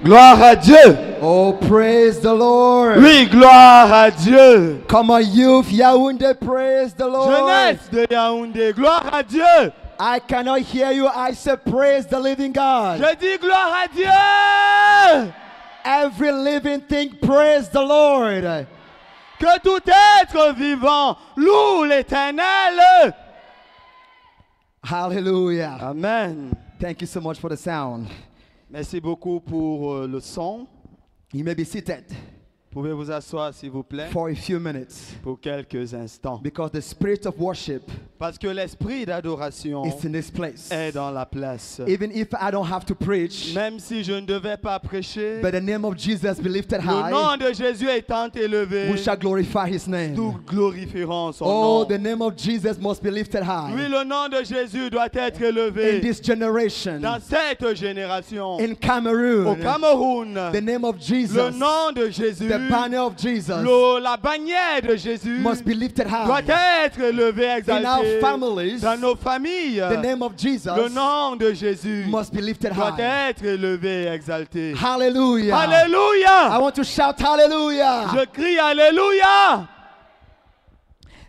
Gloire à Dieu. Oh, praise the Lord. Oui, gloire à Dieu. Come on, youth, Yaoundé, praise the Lord. Jeunesse de Yaoundé, gloire à Dieu. I cannot hear you. I say praise the living God. Je dis gloire à Dieu. Every living thing, praise the Lord. Que tout être vivant loue l'Éternel. Hallelujah. Amen. Thank you so much for the sound. Merci beaucoup pour le son. You may be seated Pouvez vous asseoir s'il vous plaît for a few minutes pour quelques instants. because the spirit of worship Parce que l'esprit d'adoration is in this place. est dans la place. Even if I don't have to preach, Même si je ne devais pas prêcher, but the name of Jesus be lifted le high, nom de Jésus étant élevé, we shall glorify his nous name. glorifierons son Oh, nom. the name of Jesus must be lifted Oui, high le nom de Jésus doit être in élevé this generation. dans cette génération. In Au Cameroon, Cameroun, the name of le Jesus, nom de Jésus, the banner of Jesus la bannière de Jésus must be lifted doit high. être élevée, In our exaltée. families, Dans nos familles, the name of Jesus le nom de Jésus must be lifted doit high. être élevé, exalté. Hallelujah. I Alléluia! want to shout hallelujah. Je crie Alléluia!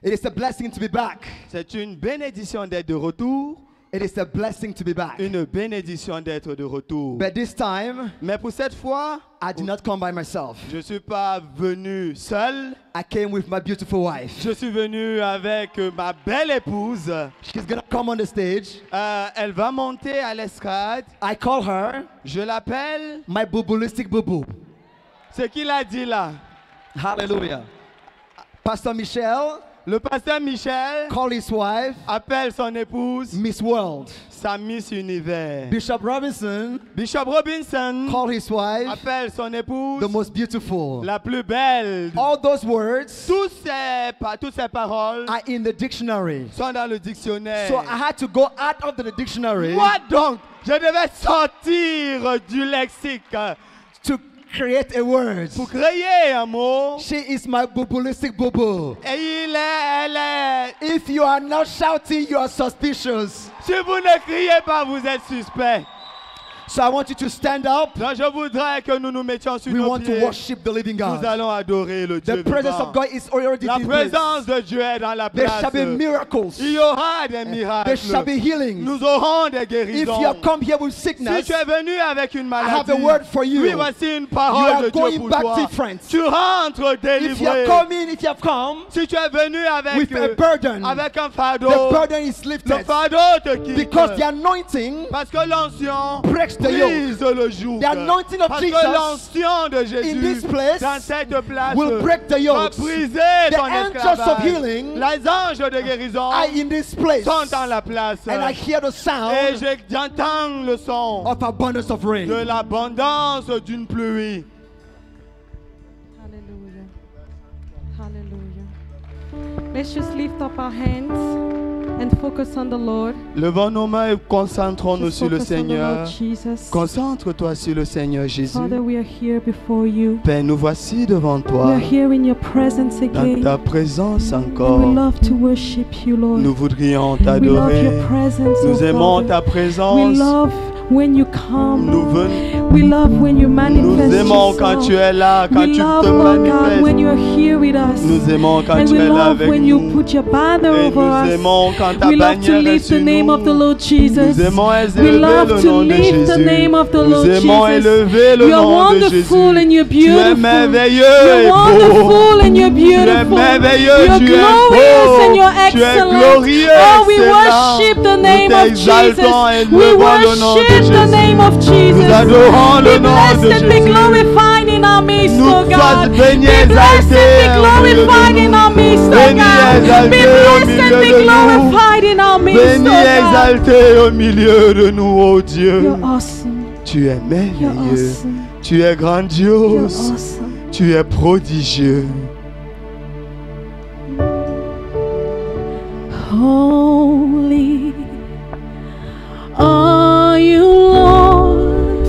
It is a blessing to be back. C'est une bénédiction d'être de retour. It is a blessing to be back. Une bénédiction d'être de retour. But this time, Mais pour cette fois, I did not come by myself. je ne suis pas venu seul. I came with my beautiful wife. Je suis venu avec ma belle épouse. She's going to come on the stage. Elle va monter à l'estrade. I call her Je l'appelle. my boobolistic boo-boo. Ce qu'il a dit là. Hallelujah. Pastor Michel Le pasteur Michel call his wife appelle son épouse Miss World. sa Miss Univers. Bishop Robinson Bishop Robinson call his wife appelle son épouse the most beautiful. la plus belle. All those words Toutes ces paroles are in the dictionary. sont dans le dictionnaire. So I had to go out of the dictionary Moi donc, je devais sortir du lexique to create a word. pour créer un mot. She is my boobolistic boo-boo. Et elle est. If you are not shouting, you are suspicious. Si vous ne criez pas, vous êtes suspect. So I want you to stand up. Donc je voudrais que nous nous mettions sur We nos want to pieds. worship the living Nous God. allons adorer le Dieu The presence vivant. of God is already La in place. présence de Dieu est dans la There place. shall be miracles. Il y aura des There miracles. shall be healings. Nous aurons des If guérisons. you have come here with Si sickness, tu es venu avec une I have maladie, a word for you. oui, voici une You parole are de Dieu going pour back toi. different. Tu rentres If you have délivré. come in, if you have come Si tu es venu avec, with a burden, avec un the fardeau, burden is le lifted fardeau te quitte. because the anointing Parce que l'onction breaks the yoke. brise le joug. The anointing of Parce Jesus que l'onction de in this Jésus place dans cette place will break the va yokes. briser The ton angels esclavage. of healing Les anges de guérison are in this place. sont dans la place. And I hear the Et sound j'entends le son of abundance of rain. de l'abondance d'une pluie. Hallelujah. Hallelujah. Let's just lift up our hands and focus on the Lord. Levons nos mains et concentrons-nous Just sur le focus on the Seigneur. Lord Jesus. Concentre-toi sur le Seigneur Jésus. Father, we are here before you. Père, nous voici devant We toi, are here in your presence dans again. ta présence And we encore. love to worship you, Lord. Nous voudrions We love t'adorer. your presence, Nous oh aimons God. ta We présence. love when you come. Nous venons. We love when you Nous manifest aimons quand yourself. tu es là, quand We tu love, te oh God, manifestes. when you're here with us. Nous aimons quand And tu we es là love avec when you nous. put your banner Et over nous us. aimons quand ta We love to bannière est lift sur the name of the nous. Lord Jesus. Nous aimons We élever love le to nom de lift the Jésus. name of the Nous Lord aimons Jesus. élever le You're nom de Jésus. wonderful and you're Tu es beautiful. merveilleux You're et beau. wonderful and you're Tu es beautiful. merveilleux, You're tu es glorious beau. and you're Tu es excellent. glorieux, Oh, we excellent. worship the Nous name of Jesus. t'exaltons et We élevons le nom de worship the Jésus. name of Jesus. Nous adorons le Be nom blessed de and be Jésus. glorified in our midst, Nous oh sois God. Be béni, blessed exalté and be au milieu de glorified in our nous. midst, oh Béni, God. exalté Be au blessed milieu and be de nous. glorified in our midst, Béni, oh God. exalté au milieu de nous, ô Dieu. You're awesome. Tu es You're merveilleux. awesome. Tu es You're grandiose. awesome. Tu es prodigieux. Holy are you, Lord.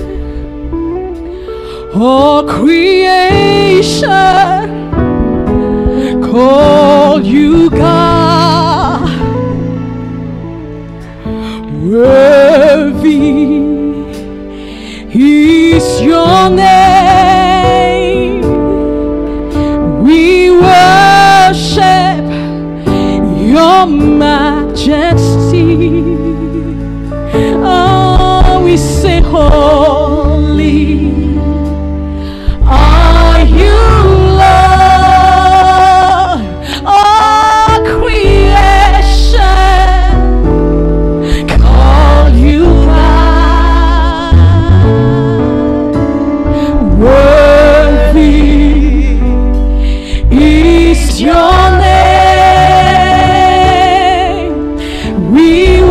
All creation call you God. Worthy is your name. your majesty. Oh, we say holy are you, Lord. All creation call you God. Worthy is your name. We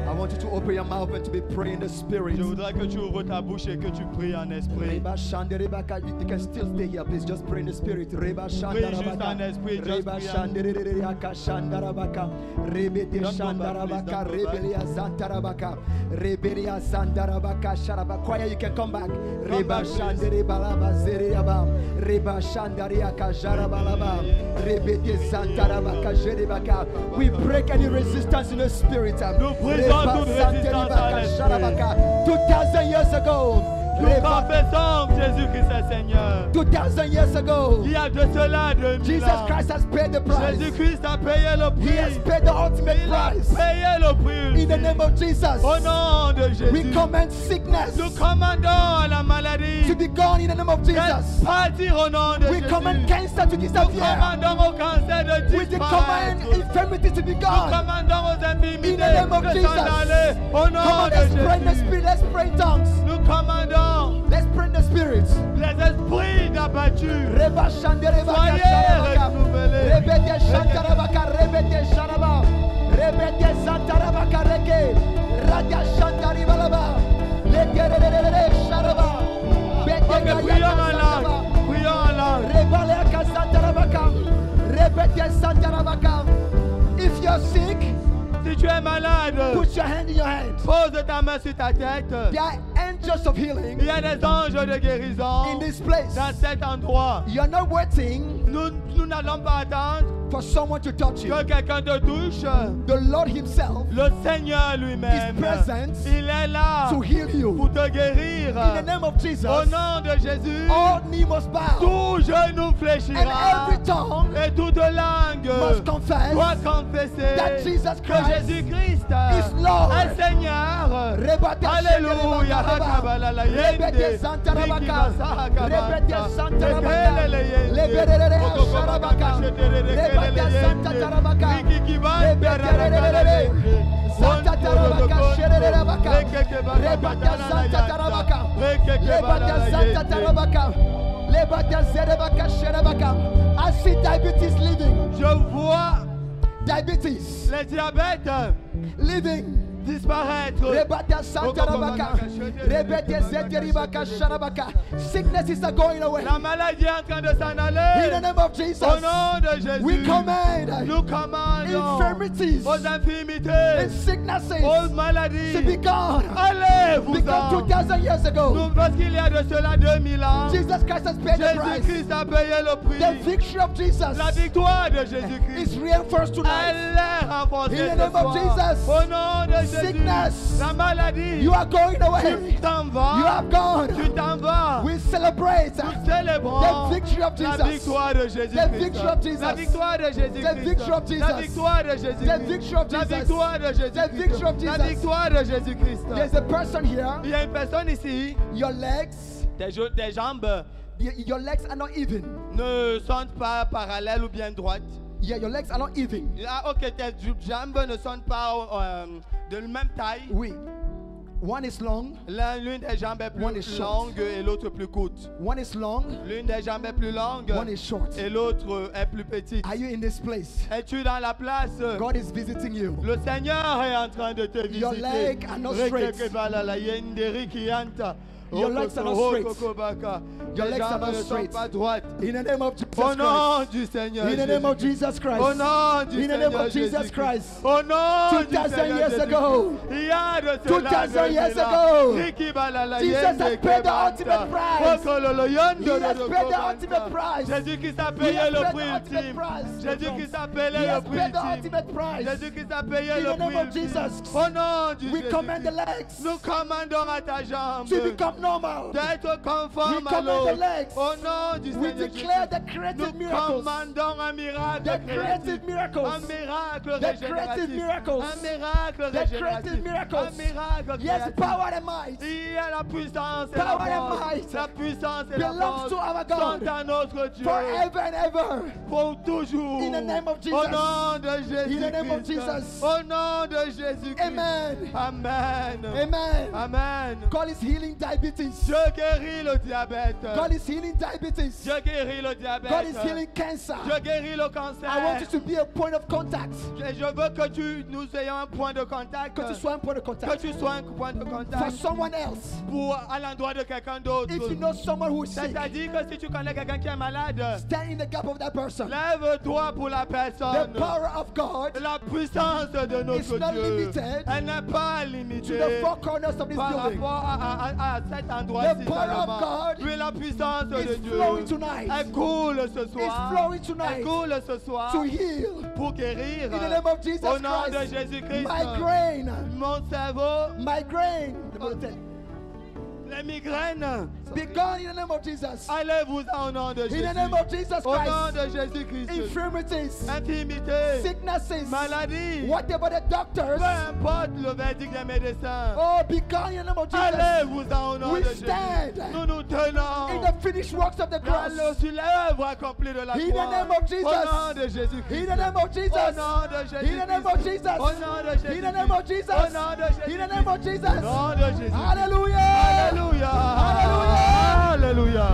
I want you to open your mouth and to be praying in the spirit. Je voudrais que tu ouvres ta bouche et que tu pries en esprit. Reba Shande Rebaka, you can still stay here, please. Just pray in the spirit. Reba Shande Prie juste en Rabaka, esprit, just Reba prie en- Shande Rebaka, Shanda Rabaka, Rebete Don't come Shanda back, please, Rabaka, don't go back. Rebelia Santa Rabaka, Rebelia Santa Rabaka, Sharaba. Choir, you can come back. Reba back, Shande please. Rebalaba Zeriaba, Reba Shanda Riaka Jarabalaba, Rebete Santa Rabaka Jerebaka. We break any resistance in the spirit. Nous brisons toute résistance à l'esprit. 2000 years ago, Nous confessons que Jésus-Christ est Seigneur. 2000 years ago, Il y a de cela 2000 Jesus ans. Christ has paid the price. Jésus-Christ a payé le He has prix. paid the ultimate Il a price. payé le prix. In the name of Jesus, Au nom de Jésus. we command sickness Nous commandons à la maladie to be gone in the name of de Jesus. partir au nom de We Jésus. command cancer to Nous disappear. commandons au cancer de We command disparaître. infirmity to be Nous gone. commandons aux infirmités In the name of de Jesus. s'en aller. Au nom Come on, de let's pray in the Jésus. spirit. Let's pray in tongues. Nous commandons Let's pray in the spirit. les esprits d'abattus. Reba Shande Rebaka Soyez Sharabaka. renouvelés. Rebete Shantarabaka, Rebete Sharaba. Rebete Santarabaka Reke. Radia Shantaribalaba. Legerere Sharaba. Ok, prions en langue. Prions en langue. Rebaleka Santarabaka. Rebete Santarabaka. If you're sick, Si tu es malade, put your hand in your hand. pose ta main sur ta tête. There are angels of healing Il y a des anges de guérison in this place. dans cet endroit. You're not waiting Nous n'allons pas attendre for someone to touch you. que quelqu'un te touche. The Lord Himself Le Seigneur lui-même, is present il est là to heal you. pour te guérir. In the name of Jesus, Au nom de Jésus, all knee must bow tout genou and fléchira every tongue et toute langue must confess doit confesser that Jesus que Christ Jésus-Christ is Lord. est Seigneur. Rebate Alléluia. Shantarabaka. Rebete Santarabaka. Rebete Santarabaka. Leberere Sharabaka. Rebate Santarabaka. Rebete Santarabaka. Shererabaka. Rebate Santarabaka. Rebate Santarabaka. Rebate Zerebaka Sherabaka. I see diabetes living. Je vois Diabetes les diabètes living. disparaître. Rebata Santarabaka. Rebete Zeteribaka Sharabaka. Sicknesses are going away. La maladie est en train de s'en In the aller. name of Jesus, Au nom de Jésus, we command nous commandons infirmities aux infirmités, and sicknesses aux to maladies. be gone. Allez-vous-en. Because 2000 years ago, Nous, parce qu'il y a de cela 2000 ans, Jesus Christ has paid the price. Jésus-Christ a payé le The prix. victory of Jesus La victoire de Jésus-Christ, is reinforced tonight. elle est renforcée In the ce name of soir. Jesus, Au nom de Jésus, sickness, la maladie, you are going away. tu t'en vas. You have gone. Tu t'en vas. We celebrate Nous célébrons the victory of la Jesus. victoire de Jésus-Christ. The victory of Jesus. La victoire de Jésus-Christ. The victory of Jesus. La victoire de Jésus-Christ. The victory of La Jesus. victoire de The victory of Jésus-Christ. La Jesus. victoire de Jésus-Christ. There's a person here. Il y a une personne ici, Your legs, tes jambes your legs are not even. ne sont pas parallèles ou bien droites. Yeah, your legs are not even. Ah, ok, tes jambes ne sont pas de la même taille. Oui. One is long, L'une des jambes est One is plus short. longue et l'autre plus courte. one is long, L'une des jambes est plus longue one is short. et l'autre est plus petite. Are you in this place? Es-tu dans la place? God is visiting you. Le Seigneur est en train de te visiter. Your legs are not straight. Your legs are not straight. Your Tes legs are jambes not ne sont straight. pas droites. In the name of Jesus Au nom Christ. du Seigneur In the name of Jésus-Christ. Jesus Christ. Au nom du In the name Seigneur of Jesus Jésus-Christ. Christ. Au nom du 2000 Seigneur years Jésus-Christ. ago. Il y a de cela 2000 years 2000 ans. ago. Riki balala Jesus yende has paid the kebanta. ultimate price. Okololo yondo He has dodo paid the kobanta. ultimate price. Jésus-Christ a He payé has le paid prix the ultimate ultime. price. Jésus-Christ a He payé le has prix paid the ultime. ultimate price. Jésus-Christ a payé In le the name prix of ultime. Jesus, Au nom du we command the Jésus-Christ. legs Nous commandons à ta jambe to become normal. d'être conforme We à command the l'autre. legs. Au nom du We Seigneur declare Jésus, the creative nous miracles. commandons un miracle The créatif. creative miracles. Un miracle The creative régénératif. miracles. Un miracle The régénératif. creative miracles. Un miracle Yes, créatif. power and might Il y a la puissance et Power la and force. might La puissance et la belongs force to our God sont à notre Dieu. forever and ever. Pour toujours. In the name of Jesus. Au nom de Jésus. In the name of Jesus. Au nom de Jésus. Amen. Amen. Amen. Amen. God is healing diabetes. Dieu guérit le diabète. God is healing diabetes. Dieu guérit le diabète. God is healing cancer. Dieu guérit le I want cancer. you to be a point of contact. Et je veux que nous ayons un point de contact. Que tu sois un point de Que contact tu sois un point de for contact someone else. pour à l'endroit de quelqu'un d'autre. If you know someone who is sick, C'est-à-dire que si tu connais quelqu'un qui est malade, stand in the gap of that person. lève-toi pour la The personne. power of God La puissance de notre is not Dieu, limited elle n'est pas to limitée the four corners of this par building. rapport à cet endroit-ci The power of seulement. God Oui, la puissance de is Dieu, flowing tonight. elle coule ce It's soir. flowing Elle tonight coule ce soir to heal. pour guérir. In the name of Jesus Au nom de Christ. Jésus-Christ, Migraine. mon cerveau, Migraine. les migraines, Be gone in the name of Jesus. allez-vous au nom de In Jésus. the name of Jesus Au nom Christ. de Jésus-Christ. Infirmities, Intimité, sicknesses, maladie, whatever the doctors. peu importe le verdict des médecins. Oh, be gone in the name of Jesus. Allez-vous au nom We de Jésus. stand Nous nous tenons in the finished works of the cross. sur l'œuvre accomplie de la In the croix. name of Jesus. Au nom de Jésus-Christ. In the name of Jesus. Au nom de Jésus-Christ. In the name of Jesus. Au nom de Jésus-Christ. In the name of Jesus. Au nom de Jésus-Christ. In the name of Jesus. Au nom de Jésus. Hallelujah. Alléluia. Hallelujah. Alléluia.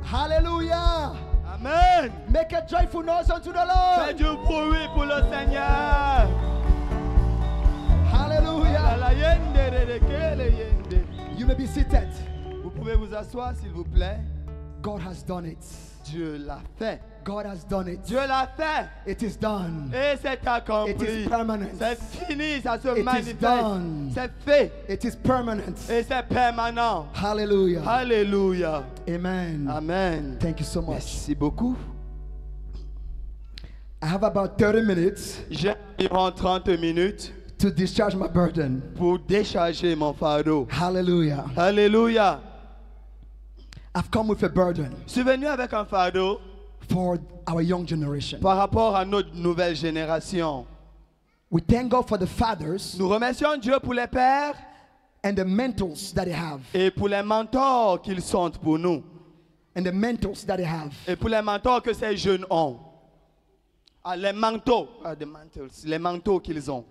Hallelujah. Amen. Make a joyful noise unto the Lord. Faites du bruit pour le Seigneur. Hallelujah. La yende de de ke le yende. You may be seated. Vous pouvez vous asseoir s'il vous plaît. God has done it. Dieu l'a fait. God has done it. Dieu l'a fait. It is done. Et c'est It accompli. is permanent. C'est fini, ça se It is manifeste. done. C'est fait. It is permanent. Et c'est permanent. Hallelujah. Alléluia. Amen. Amen. Thank you so much. Merci beaucoup. I have about 30 minutes J'ai environ 30 minutes to discharge my burden. pour décharger mon fardeau. Hallelujah. Alléluia. I've come with a burden Je suis venu avec un fardeau for our young generation. par rapport à notre nouvelle génération. We thank God for the fathers Nous remercions Dieu pour les pères and the mentors that they have. et pour les mentors qu'ils sont pour nous. And the mentors that they have. Et pour les mentors que ces jeunes ont. Ah, les manteaux. Ah, the mantles, les manteaux qu'ils ont.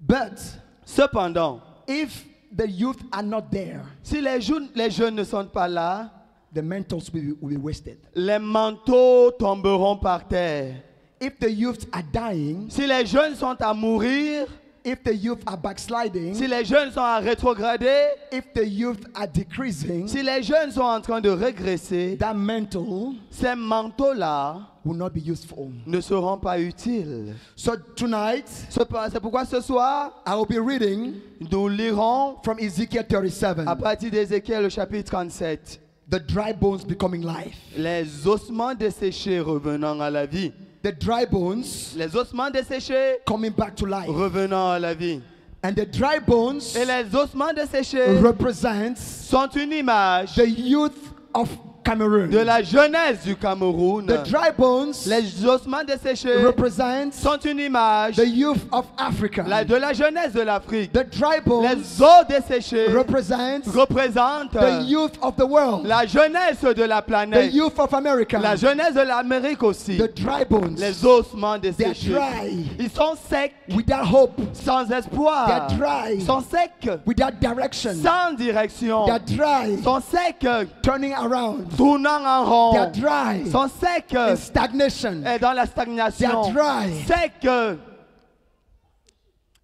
But Cependant, if the youth are not there, si les jeunes ne sont pas là, the mentors will be wasted. les manteaux tomberont par terre. If the youth are dying, Si les jeunes sont à mourir, if the youth are backsliding, si les jeunes sont à rétrograder, if the youth are decreasing, si les jeunes sont en train de régresser, that mantle ces manteaux-là will not be useful. ne seront pas utiles. So tonight, C'est pourquoi ce soir, I will be reading nous lirons from Ezekiel 37, à partir d'Ézéchiel le chapitre 37, the dry bones becoming life. les ossements desséchés revenant à la vie. The dry bones Les ossements desséchés coming back to life. revenant à la vie. And the dry bones Et les ossements desséchés represents sont une image the youth of Cameroon. de la jeunesse du Cameroun. The dry bones Les ossements desséchés represent sont une image the youth of Africa. de la jeunesse de l'Afrique. The dry bones Les os desséchés represent représentent the youth of the world. la jeunesse de la The planète. youth of America. La jeunesse de l'Amérique aussi. The dry bones. Les ossements They are desséchés. dry. Ils sont secs, Without hope. sans espoir. They are dry. Ils sont secs, Without direction. sans direction. They are dry. Ils sont secs, Turning around. tournant en They are rond. dry. Ils sont secs In stagnation. et dans la They stagnation. are dry. Secs,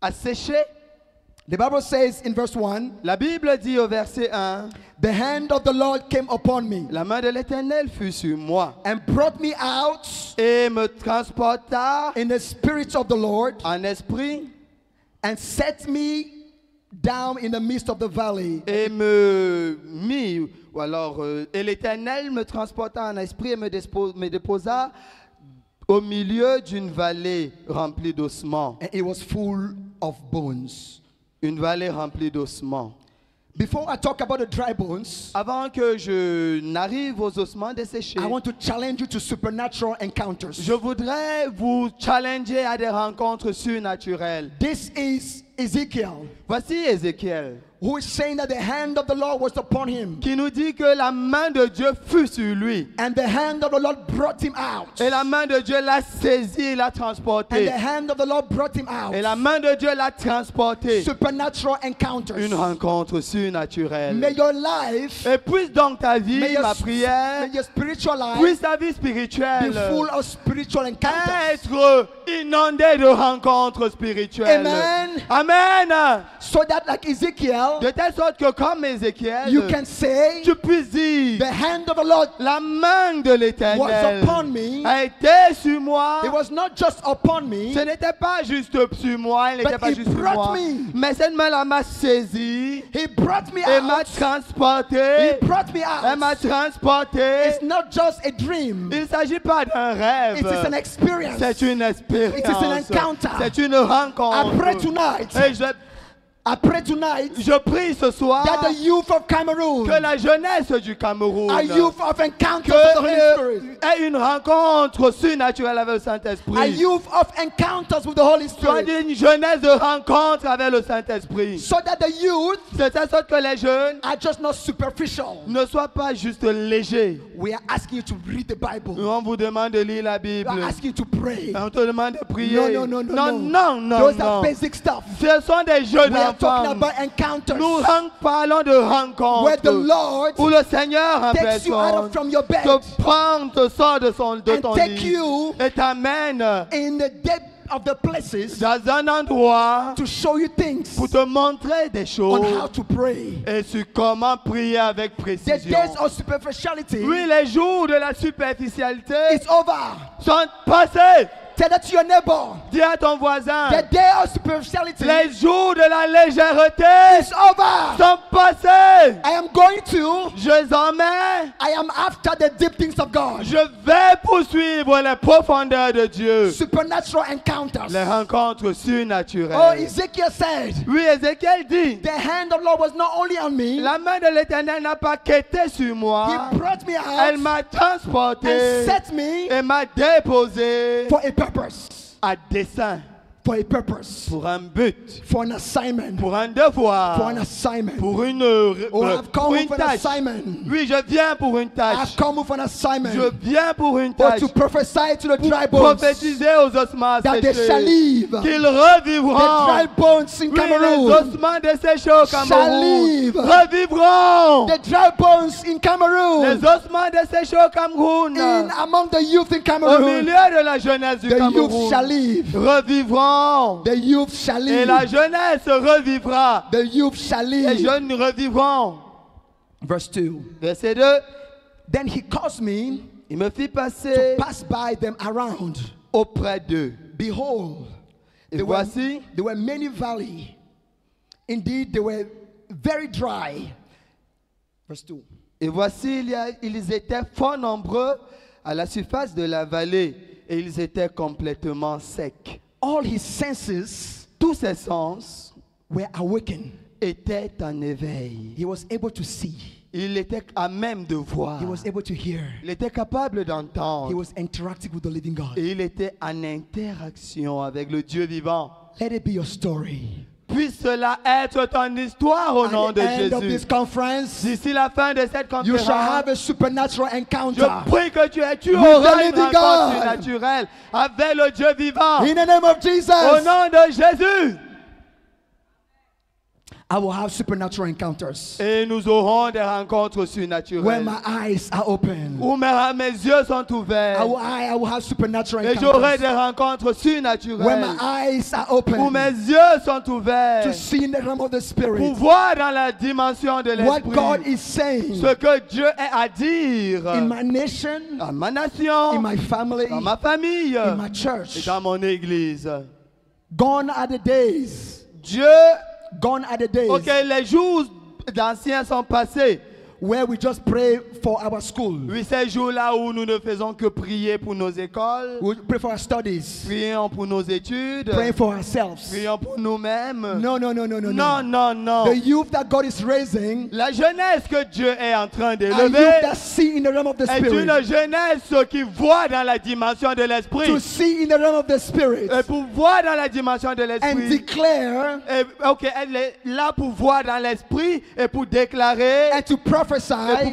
asséchés. The Bible says in verse 1, La Bible dit au verset 1, the hand of the Lord came upon me la main de l'Éternel fut sur moi and brought me out et me transporta in the spirit of the Lord en esprit and set me down in the midst of the valley. et me mit, ou alors, et l'Éternel me transporta en esprit et me déposa au milieu d'une vallée remplie d'ossements. And it was full of bones. Une vallée remplie d'ossements. Before I talk about the dry bones, Avant que je n'arrive aux ossements desséchés, I want to challenge you to supernatural encounters. je voudrais vous challenger à des rencontres surnaturelles. This is Ezekiel, Voici Ézéchiel, who is saying that the hand of the Lord was upon him, qui nous dit que la main de Dieu fut sur lui. and the hand of the Lord brought him out. Et la main de Dieu l'a saisi, l'a And transporté. the hand of the Lord brought him Et la out. main de Dieu l'a transporté. Supernatural encounters. Une rencontre May surnaturelle. your life, Et puisse donc ta may vie, your, ma prière, may your spiritual life puisse ta vie be spirituelle full of spiritual encounters. être inondée de rencontres spirituelles. Amen. Amen. So that like Ezekiel, De telle sorte que comme Ézéchiel, you can say, tu puisses dire, the hand of the Lord la main de l'Éternel was upon me. a été sur moi. It was not just upon me, Ce n'était pas juste sur moi, il n'était But pas he juste sur brought moi. me. Mais cette main-là m'a saisi he brought me et m'a out. transporté. He brought me Elle m'a out. transporté. It's not just a dream. Il ne s'agit pas d'un It is an rêve. experience. C'est une expérience. It is an encounter. C'est une rencontre. I pray tonight. Et I pray tonight je prie ce soir that the youth of Cameroon que la jeunesse du Cameroun are youth of encounters que, with the Holy Spirit. ait une rencontre surnaturelle avec le A Saint-Esprit. youth of encounters with the Holy Soit Spirit. d'une jeunesse de rencontre avec le Saint-Esprit. So that the youth De telle sorte que les jeunes are just not superficial. ne soient pas juste légers. We are asking you to read the Bible. On vous demande de lire la We Bible. are asking you to pray. On te demande de prier. No, no, no, no, non, no. non, non, Those non. are basic stuff. Ce sont des jeunes We are talking enfants. about encounters Nous parlons de rencontres where the Lord où le Seigneur en takes you out personne of from your bed te prend, te sort de and ton take lit you et t'amène in the depth of the places dans un endroit to show you things pour te montrer des on how choses to pray. et sur comment prier avec The précision. days of superficiality Oui, les jours de la superficialité is over. sont passés. Tell that to your neighbor. Dis à ton voisin, The day of superficiality les jours de la légèreté is over. sont passés. I am going to, Je les emmène. I am after the deep things of God. Je vais poursuivre les profondeurs de Dieu. Supernatural encounters. Les rencontres surnaturelles. Oh, Ezekiel said, Oui, Ézéchiel dit, the hand of the Lord was not only on me, la main de l'Éternel n'a pas quitté sur moi. He brought me Elle out m'a transporté and set me et m'a déposé for a purpose. à dessein, For a purpose. pour un but, For an assignment. pour un devoir, For an assignment. pour une, Oh, I've pour come une with an tâche. assignment. Oui, je viens pour une tâche. I've come with an assignment. Je viens pour une Or tâche. to prophesy to the dry Pour bones prophétiser aux ossements that they shall séchés live. qu'ils The revivront. dry bones in Oui, les Cameroon. ossements desséchés au Shall Cameroun live. revivront. The dry bones in Les Cameroon. ossements desséchés au Cameroun, In among the youth in au Cameroon. milieu de la jeunesse du The youth shall Cameroun, live. revivront. The youth shall Et la live. jeunesse revivra. The youth shall Les live. jeunes revivront. Verse 2. Verset 2. Then he caused me Il me fit to passer pass by them around. auprès d'eux. Behold, Et there were voici, many valleys. Indeed, they were very dry. Verse 2. et voici, ils étaient fort nombreux à la surface de la vallée et ils étaient complètement secs. All his senses Tous ses sens were awakened. étaient en éveil. He was able to see. Il était à même de voir. He was able to hear. Il était capable He d'entendre. was interacting with the living God. Et il était en interaction avec le Dieu vivant. Let it be your story. Puisse cela être ton histoire au nom At de the end of Jésus. this conference, D'ici la fin de cette you shall have conférence, a supernatural je encounter. prie que tu the auras une living rencontre God. surnaturelle avec le Dieu vivant. In the name of Au Jesus, nom de Jésus. I will have supernatural encounters Et nous aurons des rencontres where surnaturelles. my eyes are open. Où mes yeux sont ouverts. I will have supernatural Et j'aurai encounters des rencontres where surnaturelles. my eyes are Où open mes yeux sont to ouverts. see in the realm of the Pour Spirit voir dans la dimension de what God l'esprit is saying ce que Dieu est à dire in my nation, dans ma nation, in my family, dans ma famille in my et church. dans mon église. Gone are the days. Dieu, Gone are the days ok, les jours d'anciens sont passés. where we just pray for our school. Oui, ces jours-là où nous ne faisons que prier pour nos écoles, We pray for our studies. prions pour nos études, Praying for ourselves. prions pour nous-mêmes. No. Non, non, non. The youth that God is raising, La jeunesse que Dieu est en train are youth d'élever that see in the realm of the est Spirit. une jeunesse qui voit dans la dimension de To l'esprit. see in the realm of the Spirit Et pour voir dans la dimension de and l'esprit. declare Et, ok, elle est là pour voir dans l'esprit et pour déclarer and to et prophesy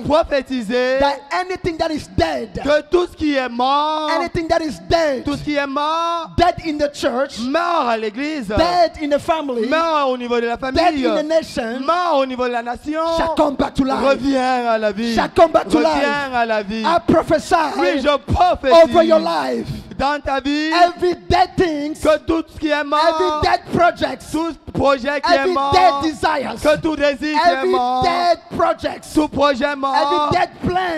pour prophétiser that anything that is dead, que tout ce qui est mort, anything that is dead, tout ce qui est mort, dead in the church, mort à l'église, dead in the family, mort au niveau de la dead famille, in the nation, mort au niveau de la nation, shall come back to life. revient à la vie, Shall come back to life. revient à la vie. I prophesy Oui, je over your prophétise life. dans ta vie Every dead things, que tout ce qui est every mort, dead project, tout projet qui est every mort, dead desires, que tout désir qui est every mort, dead project, tout projet mort, every dead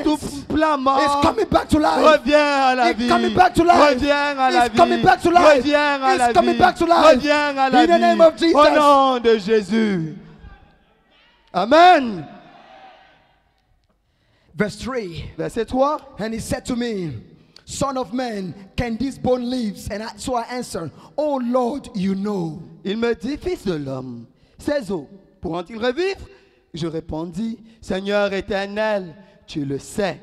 tout plans plan is mort, coming back to life. reviens à la It's vie, coming back to life. reviens à la It's coming vie, back to life. reviens à It's la coming vie, back to life. reviens à la In the name of vie, Jesus. au nom de Jésus. Amen. Verse 3. Verset 3. And he said to me, Son of man, can this bone live? So I answered, Oh Lord, you know. Il me dit, fils de l'homme, ces os pourront-ils revivre? Je répondis, Seigneur éternel, tu le sais.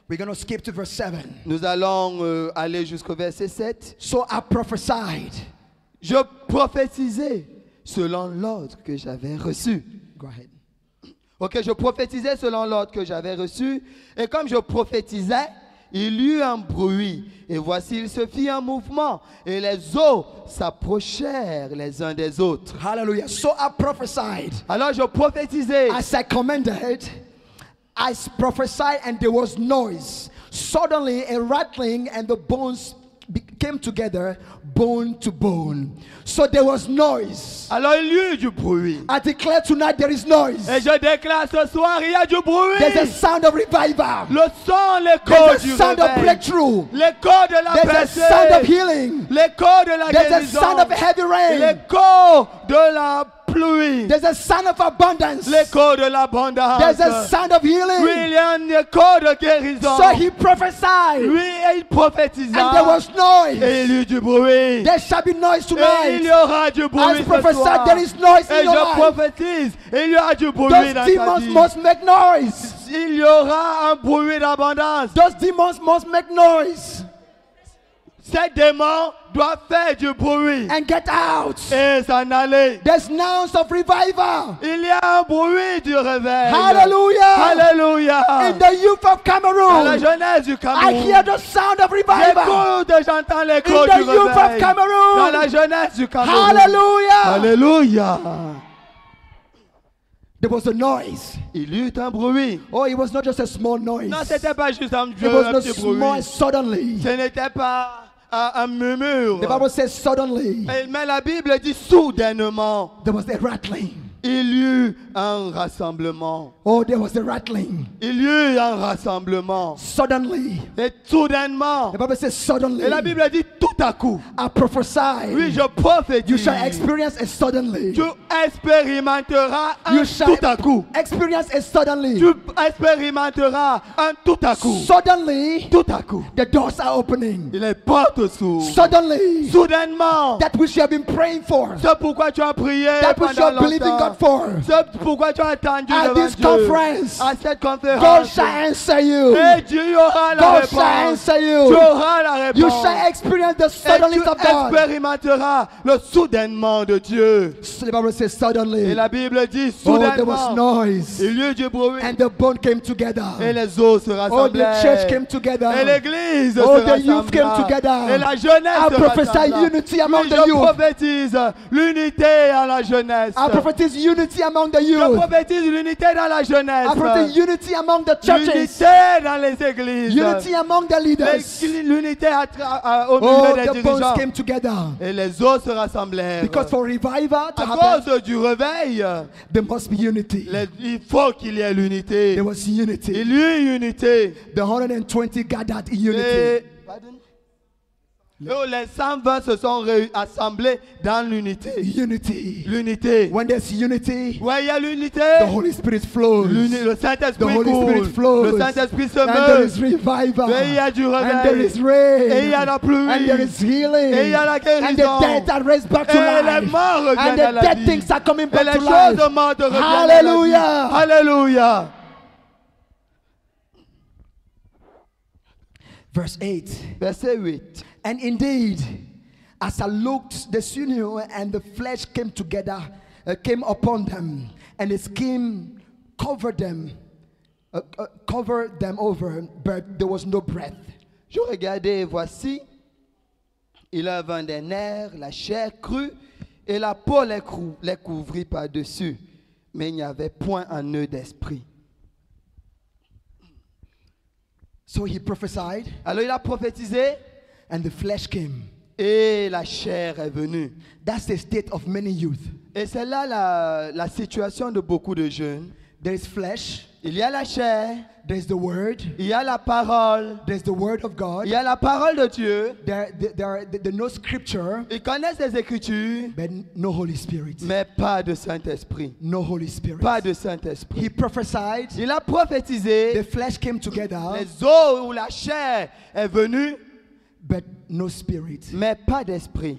We're going to skip to verse 7. Nous allons aller jusqu'au verset 7. So I prophesied. Je prophétisais selon l'ordre que j'avais reçu. Go ahead. Ok, je prophétisais selon l'ordre que j'avais reçu. Et comme je prophétisais, il y eut un bruit. Et voici, il se fit un mouvement. Et les eaux s'approchèrent les uns des autres. Hallelujah. So I prophesied. Alors je prophétisais. As I commanded, I prophesied, and there was noise. Suddenly a rattling, and the bones came together, bone to bone. So there was noise. Alors il y eut du bruit. I declare tonight there is noise. Et je déclare ce soir, il y a du bruit. There's a sound of revival. Le son, l'écho There's du a sound of réveil. breakthrough. L'écho de la There's a percée. sound of healing. L'écho de la There's a guérison. sound of heavy rain. L'écho de la pluie. There's a sound of abundance. L'écho de l'abondance. There's a sound of healing. Oui, il y a un écho de guérison. So he prophesied, Oui, et il prophétisa. and there was noise. Et il y eut du bruit. There shall be noise Et il y tonight. aura du bruit As ce prophesied, soir. there is noise in Et your je life. prophétise, il y aura du bruit Those dans ta demons vie. must make noise. Il y aura un bruit d'abondance. Those demons must make noise Ces démons doivent faire du bruit and get out. et s'en aller. There's nouns of revival. Il y a un bruit du réveil. Hallelujah. Alléluia. In the youth of Dans la Cameroon, jeunesse du I Cameroun. hear the sound of revival. J'écoute, j'entends l'écho In du the youth of réveil. Dans Cameroon. la jeunesse du Cameroun. Hallelujah. Alléluia. There was a noise. Il y eut un bruit. Oh, it was not just a small noise. Non, c'était pas juste un It was un not petit small bruit. suddenly. Ce n'était pas un murmure. The Bible says suddenly. Mais la Bible dit soudainement. There was a rattling. Il y eut un rassemblement. Oh, there was a rattling. Il y eut un rassemblement. Suddenly. Et soudainement. The Bible says suddenly. Et la Bible dit tout à coup. I prophesy. Oui, je You prophétise. shall experience a suddenly. Tu expérimenteras un You shall tout à coup. experience a suddenly. Tu expérimenteras un tout à coup. Suddenly, Tout à coup. the doors are opening. Les portes s'ouvrent. Suddenly, Soudainement. that which you have been praying for, C'est pourquoi tu as prié that which you pendant are believing God waited for. C'est pourquoi tu as attendu At devant this Dieu. conference, À cette God conférence. shall answer you. Et Dieu aura la God shall réponse. answer Tu you. auras la You réponse. shall experience the Et suddenly tu of God. expérimenteras le soudainement de Dieu. So the Bible says Et suddenly. la Bible dit Oh, there was soudainement. noise. Il y eut du bruit. And the bone came together. Et les os se Oh, the rassemblèrent. church came together. Et l'église Oh, se the youth came rassembla. together. Et la jeunesse I se prophesy rassembla. unity among Oui, the je youth. prophétise l'unité à la jeunesse. I prophesy unity among the Je youth. prophétise l'unité dans la jeunesse. I prophesy unity among the churches. L'unité dans les églises. Unity among the leaders. L'unité au Oh, milieu des the bones dirigeants. came together. Et les os se rassemblèrent. Because for revival to À happen, cause du réveil, there must be unity. il faut qu'il y ait l'unité. There was unity. Il y eut unité. The 120 gathered in unity. Et les 120 se sont assemblés dans l'unité. Unity. L'unité. When there's unity, Ouais, il y a l'unité. the Holy Spirit flows. Le The Saint-Esprit Holy Spirit coule. flows. Le Saint-Esprit se And there is meut. revival. Et il y a du And there réveil. is rain. Et il y a la pluie. And there is healing. Et il y a la And guérison. the dead are raised back to Et les life. morts And reviennent à the la dead vie. things are coming Et back les to choses life. mortes reviennent à la vie. Hallelujah. Alléluia. Verse 8. Verset 8. And indeed, as I looked, the sinew and the flesh came together, came upon them, and the skin covered them over, but there was no breath. Je regardais et voici, il avait des nerfs, la chair crue, et la peau les couvrit par-dessus, mais il n'y avait point en eux d'esprit. So he prophesied, Alors il a prophétisé, and the flesh came. et la chair est venue. That's the state of many youth. Et c'est là la situation de beaucoup de jeunes. There is flesh, Il y a la chair, there is the word, il y a la parole, there's the word of God, il y a la parole de Dieu. there no scripture, Ils connaissent les Écritures, but no Holy Spirit. mais pas de Saint-Esprit. No Holy Spirit. Pas de Saint-Esprit. He prophesied, Il a prophétisé, the flesh came together, les os ou la chair est venue, but no spirit. mais pas d'esprit.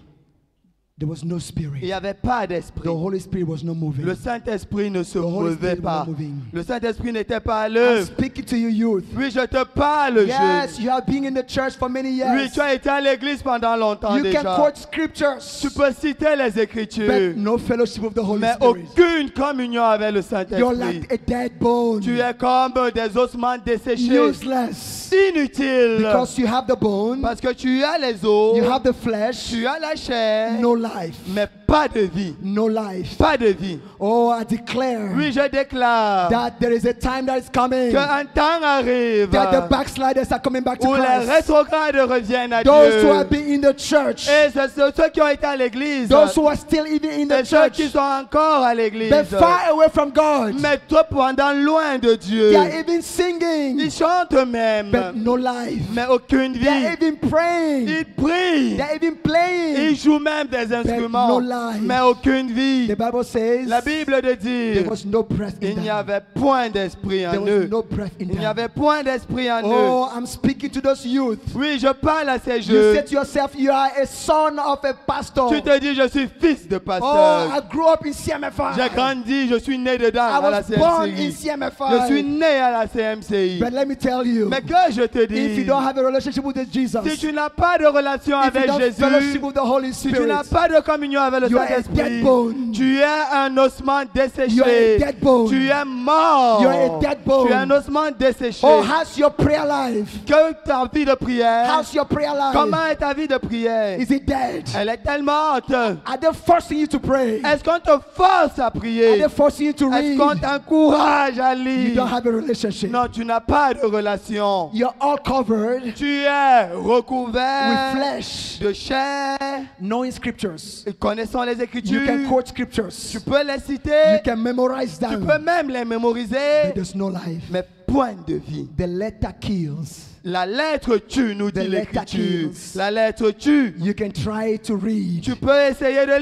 There was no Il spirit. n'y avait pas The d'esprit. Holy Spirit was not moving. Le Saint-Esprit ne se The Holy mouvait Spirit was pas. not moving. Le Saint-Esprit n'était pas à I'm l'œuvre. speaking to you, youth. Oui, je te parle, Yes, jeune. you have been in the church for many Oui, years. tu as été à l'église pendant longtemps You can déjà. quote scriptures, Tu peux citer les but Écritures, no fellowship with the Holy mais Spirit. aucune communion avec le You're Saint-Esprit. like a dead bone, Tu es comme des ossements desséchés, useless, inutiles. because you have the bone, Parce que tu as les os, you have the flesh, tu as la chair, no life, mais pas de vie. no life. Pas de vie. Oh, I declare Oui, je déclare that there is a time that is coming qu'un temps arrive that the backsliders are coming back to où les Christ. rétrogrades reviennent à Those who Dieu. have been in the church, Et c'est ceux qui ont été à l'église, those who are still even in the et ceux church, qui sont encore à l'église, but far away from God. mais trop pendant loin de Dieu. They are even singing, Ils chantent même, but no life. mais aucune They are vie. even praying. Ils prient. They are even playing. Ils jouent même des instruments, no life. mais aucune vie. The Bible says La Bible de there dire, was no breath in il n'y them. avait point d'esprit There en was eux. no breath in Il n'y them. avait point d'esprit en eux. Oh, I'm speaking to those youth. Oui, je parle à ces You jeunes. said to yourself, you are a son of a pastor. Tu te dis, je suis fils de Oh, pasteur. I grew up in CMFI. J'ai grandi, je suis né dedans I à la was born in CMCI. CMFI. Je suis né à la CMCI. But let me tell you, Mais que je te if you dis, don't have a relationship with Jesus, si tu n'as pas de relation if you avec don't fellowship Jésus, with the Holy si tu Spirit, n'as pas de communion avec le you are a Saint-Esprit, dead bone. tu es un ossement You are a desséché. dead bone. Tu es mort. You are a dead bone. Tu es un ossement desséché. Oh, how's your prayer life? Que ta vie de prière, How's your prayer life? comment est ta vie de prière? Is it dead? Elle est tellement morte. Are they forcing you to pray? Est-ce qu'on te force à Are prier? they forcing you to Est-ce read? qu'on t'encourage à You lire? don't have a relationship. Non, tu n'as pas de relation. You're all covered Tu es with recouvert flesh, de chair. knowing scriptures. Connaissant les You Écritures, can quote scriptures. tu peux les You citer, can memorize tu them. peux même les mémoriser, But there's no life. mais point de vie. The letter kills. La lettre tue, nous dit The letter l'Écriture. kills. La lettre tue. You can try to read. Tu peux essayer de You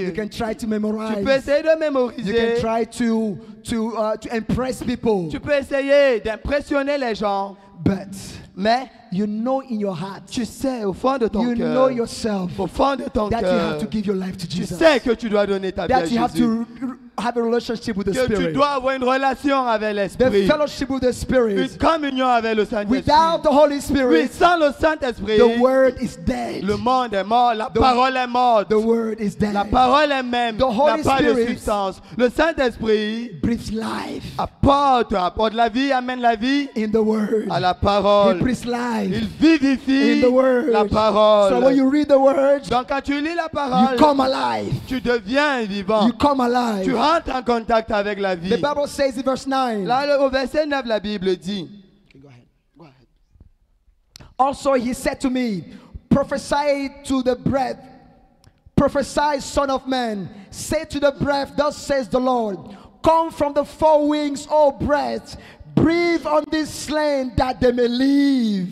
lire. can try to Tu peux memorize. essayer de You can mémoriser. try impress people. Tu peux essayer d'impressionner les gens, But mais you know in your heart, tu sais au fond de ton you cœur, know yourself au fond de ton that you have cœur, to give your life to tu Jesus. sais que tu dois donner ta vie à That you have Jésus, to have a relationship with the que tu Spirit. dois avoir une relation avec The l'Esprit, fellowship with the une Spirit. communion avec le Saint-Esprit. Without the Holy Oui, Spirit, sans le Saint-Esprit, the word is dead. le monde est mort, la parole est morte. The word is dead. La parole est même, The Holy n'a pas de Spirit substance. Le Saint-Esprit breathes life apporte la vie, amène la vie in the word. à la He parole. breathes Il life vivifie in the word. la So when parole. you read the word, Donc quand tu lis la you parole, come alive. tu deviens vivant. You come Tu alive. rentres en contact avec la The vie. Bible says in verse 9. Là, au verset 9, la Bible dit, Go ahead. Also he said to me, prophesy to the breath, prophesy, son of man, say to the breath, thus says the Lord, come from the four wings, O breath, breathe on this slain that they may live.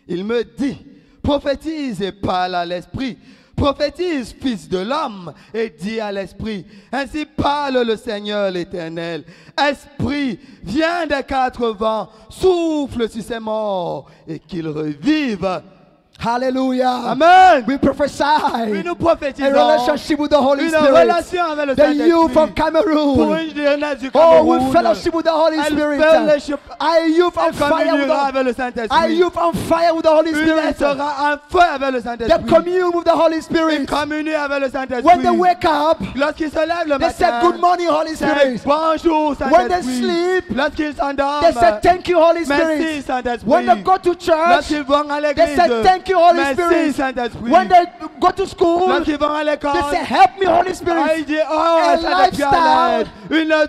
il me dit, prophétise et parle à l'esprit. Prophétise, fils de l'homme, et dis à l'esprit, ainsi parle le Seigneur l'Éternel. Esprit, viens des quatre vents, souffle sur ces morts, et qu'ils revivent. Hallelujah. Amen. We prophesy Oui, nous a prophétisons relationship with the Holy une Spirit. relation avec le The youth Saint-Esprit. of Pour Cameroon. une jeunesse du Oh, Cameroun. we fellowship with the Holy Elle Spirit. fellowship- Our youth on Elle fire with communiera the avec le Our Saint-Esprit. youth on fire with the Holy Elle Spirit. sera en feu avec le They Saint-Esprit. commune with the Holy Ils Spirit. communient avec le Saint-Esprit. When they wake up, Lorsqu'ils se lèvent le they say, matin, good morning, Holy c'est Spirit. bonjour When they Saint-Esprit. sleep, Lorsqu'ils s'endorment, they say, thank you, Holy merci Spirit. Saint-Esprit. When they go to church, Lorsqu'ils vont à they l'église, say, thank you, Holy merci Spirit. Saint-Esprit. When they go to school, Lorsqu'ils vont à l'école, they say, help me, Holy ah, Spirit. ils disent, oh, A Saint-Esprit à l'aide.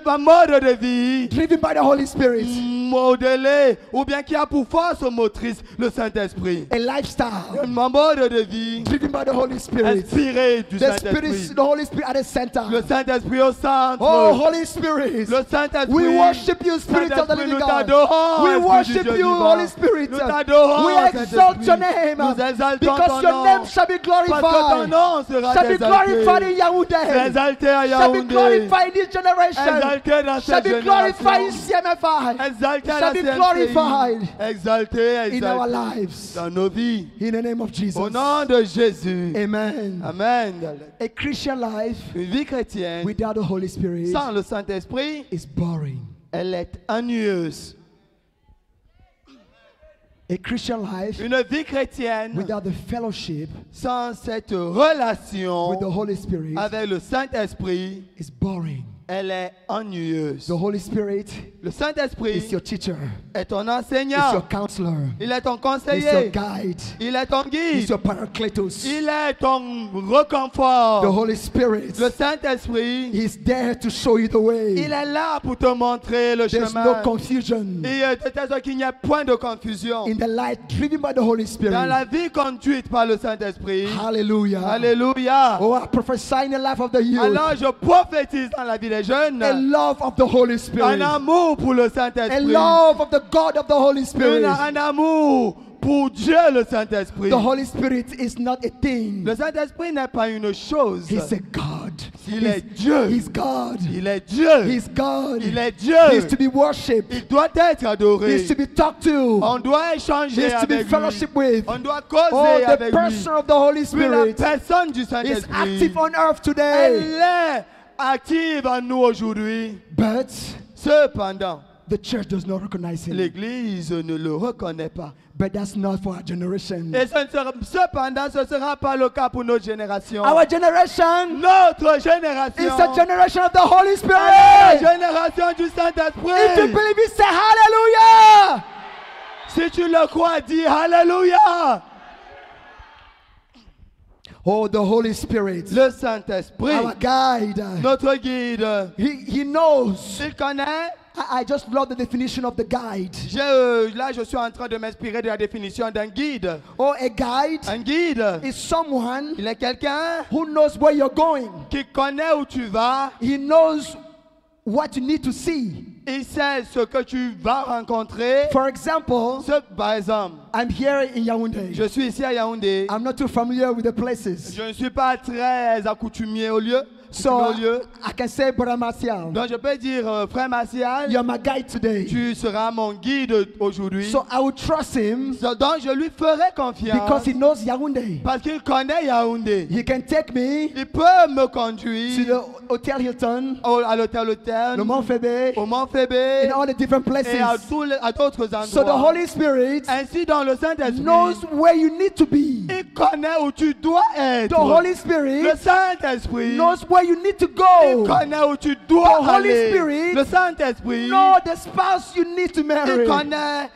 Un mode de vie Driven by the Holy Spirit. modelé, ou bien qui a pour force motrice le Saint-Esprit. A lifestyle Un mode de vie driven by the Holy Spirit. inspiré du The Saint-Esprit. the Holy Spirit at the center. Le Saint-Esprit au centre. Oh, Holy Spirit. Le Saint-Esprit. We worship you, Spirit of the Saint-Esprit, living nous God. t'adorons, We Esprit du worship Dieu you, vivant. Holy Spirit. Nous t'adorons, We exalt your Saint-Esprit. name Nous exaltons because ton your nom. name shall be Parce que ton glorified. nom sera Shall be glorified in exalté. Yaoundé. Exalté à Shall be Yaoundé. glorified in this generation. Exalté dans Shall cette be glorified in génération. CMFI. Exalté à Shall la be CNCI. glorified Exalté, in our exalté lives. dans nos vies. In the name of Jesus. Au nom de Jésus. Amen. Amen. A Christian life Une vie chrétienne without the Holy Spirit sans le Saint-Esprit, is boring. elle est ennuyeuse. A Christian life Une vie chrétienne without the fellowship sans cette relation with the Holy Spirit avec le Saint-Esprit, is boring. elle est ennuyeuse. The Holy Spirit Le Saint-Esprit is your teacher, est ton is your enseignant, counselor, il est ton is your conseiller, guide, il est ton is guide, your paracletos. il est ton The réconfort. Holy Spirit Le Saint-Esprit, is there to show you the way. il est là pour te montrer le There's no chemin. confusion Et de telle sorte qu'il n'y a point de confusion. in the light driven by the Holy Dans Spirit. la vie conduite par le Saint-Esprit. Hallelujah. Alléluia. Oh, I prophesy in the life of the youth Alors je prophétise dans la vie des jeunes a love of the Holy un Spirit, amour pour le a Saint-Esprit. love of the God of the Holy Spirit. Un amour pour Dieu le Saint-Esprit. The Holy Spirit is not a thing. Le Saint-Esprit n'est pas une chose. He's a God. Il est Dieu. He's God. Il est Dieu. He's God. Il est He's Dieu. to be worshipped. Il doit être adoré. He's to be talked to. On doit échanger He's to be avec lui. fellowship with. On doit causer Oh, the avec lui. person of the Holy Puis la Spirit personne du is Saint-Esprit, active on earth today. elle est active en nous aujourd'hui. But Cependant, the church does not recognize him. l'Église ne le reconnaît pas. But that's not for our generation. Et cependant, ce ne sera pas le cas pour notre génération. Our generation Notre is génération, a generation of the Holy la Spirit. génération du If you Saint-Esprit. believe it, say hallelujah. Si tu le crois, dis Alléluia. Oh, the Holy Spirit, Le Saint-Esprit, our guide. notre guide, He knows. il connaît. I just love the definition of the guide. Là, je suis en train de m'inspirer de la définition d'un guide. Oh, a guide Un guide, is someone il est quelqu'un who knows where you're going. qui connaît où tu vas. He knows what you need to see. Il sait ce que tu vas rencontrer. For example, Par exemple, I'm here in Yaoundé. je suis ici à Yaoundé. I'm not too familiar with the places. Je ne suis pas très accoutumé au lieu. So au lieu. I can say, Brother Martial, Donc je peux dire, frère Martial, you're my guide today. tu seras mon guide aujourd'hui. So I will trust him Donc je lui ferai confiance because he knows Yaoundé. parce qu'il connaît Yaoundé. He can take me Il peut me to conduire the Hotel Hilton, à l'hôtel le Mont Fébé, au Mont Fébé in all the different places. et à d'autres endroits. So the Holy Spirit Ainsi, dans le Saint-Esprit, knows where you need to be. il connaît où tu dois être. The Holy Le Spirit Saint-Esprit knows where you need to il go. connaît où tu dois The Holy aller. Spirit Le Saint-Esprit Know the spouse you need to il marry. connaît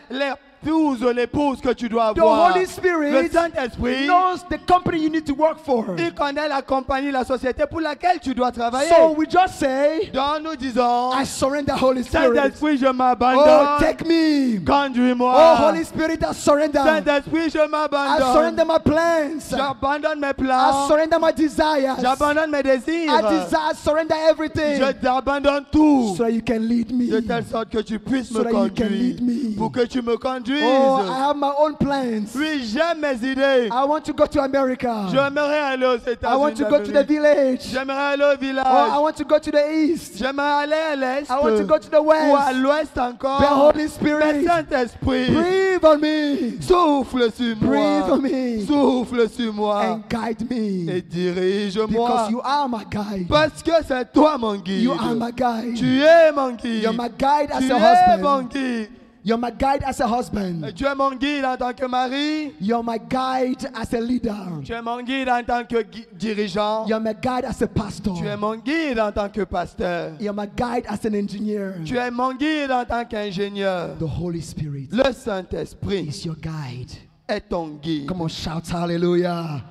l'épouse que tu dois The avoir. Holy Le Spirit Saint-Esprit knows the company you need to work for. il connaît la compagnie, la société pour laquelle tu dois travailler. So we just say, Donc nous disons, I surrender, Holy Spirit. Saint-Esprit, je Oh, m'abandonne. take me. Conduis-moi. Oh, Holy Spirit, I surrender. Saint-Esprit, je I m'abandonne. surrender my plans. J'abandonne mes I plans. surrender my desires. J'abandonne mes désirs. I surrender everything. Je t'abandonne tout. So that you can lead me. De telle sorte que tu puisses So me that you can conduire. lead me. Pour que tu me conduises. Oh, I have my own plans. Oui, j'aime mes idées. I want to go to America. J'aimerais aller aux I want to États-Unis go to the d'Amérique. village. J'aimerais aller au Oh, I village. want to go to the east. J'aimerais aller à l'est. I want to go to the Ou à west. l'ouest encore. The Holy Mais Spirit, Saint-Esprit, breathe on me. souffle sur Breathe on moi. me. Souffle sur moi. And guide Et me. dirige-moi. Because you are my guide. Parce que c'est toi mon guide. You are my guide. Tu es mon guide. You're my guide as Tu a es mon husband. guide. You're my guide as a husband. Tu es mon guide en tant que mari. You're my guide as a leader. Tu es mon guide en tant que dirigeant. You're my guide as a pastor. Tu es mon guide en tant que pasteur. You're my guide as an engineer. Tu es mon guide en tant qu'ingénieur. The Holy Spirit Le Saint-Esprit is your guide. est ton guide. Come on, shout hallelujah.